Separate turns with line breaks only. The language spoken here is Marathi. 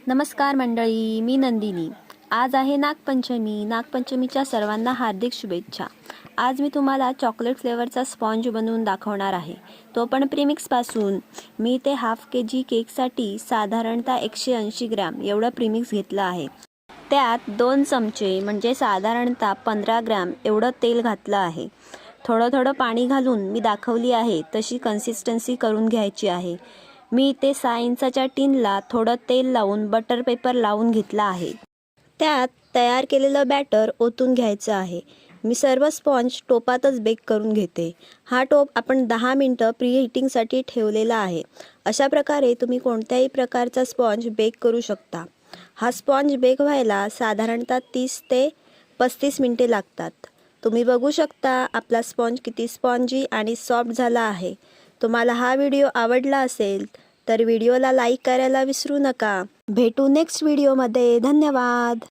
नमस्कार मंडळी, मी नंदिनी। आज आहे नागपंचमी। नागपंचमीच्या सर्वांना हार्दिक शुभेच्छा। आज मी तुम्हाला चॉकलेट फ्लेवरचा स्पॉन्ज बनवून दाखवणार आहे, तो पण प्रीमिक्सपासून। मी ते हाफ केजी केकसाठी साधारणतः 180 ग्रॅम एवढं प्रीमिक्स घेतलं आहे। त्यात 2 चमचे म्हणजे साधारणतः 15 ग्रॅम एवढं तेल घातलं आहे। थोडं थोडं पाणी घालून मी दाखवली आहे तशी कन्सिस्टन्सी करून घ्यायची आहे। मी ते 6 इंचाच्या टिनला थोडं तेल लावून बटर पेपर लावून घेतला आहे। त्यात तयार केलेलं बॅटर ओतून घ्यायचं आहे। मी सर्व स्पॉन्ज टोपातच बेक करून घेते। हा टोप आपण 10 मिनिटं प्रीहीटिंगसाठी ठेवलेला आहे। अशा प्रकारे तुम्ही कोणत्याही प्रकारचा स्पॉन्ज बेक करू शकता। हा स्पॉन्ज बेक व्हायला साधारणतः 30 ते 35 मिनिटे लागतात। तुम्ही बघू शकता आपला स्पॉन्ज किती स्पॉन्जी आणि सॉफ्ट झाला आहे। तुम्हाला हा व्हिडिओ आवडला असेल तर व्हिडिओला लाईक करायला विसरू नका। भेटू नेक्स्ट व्हिडिओमध्ये। धन्यवाद।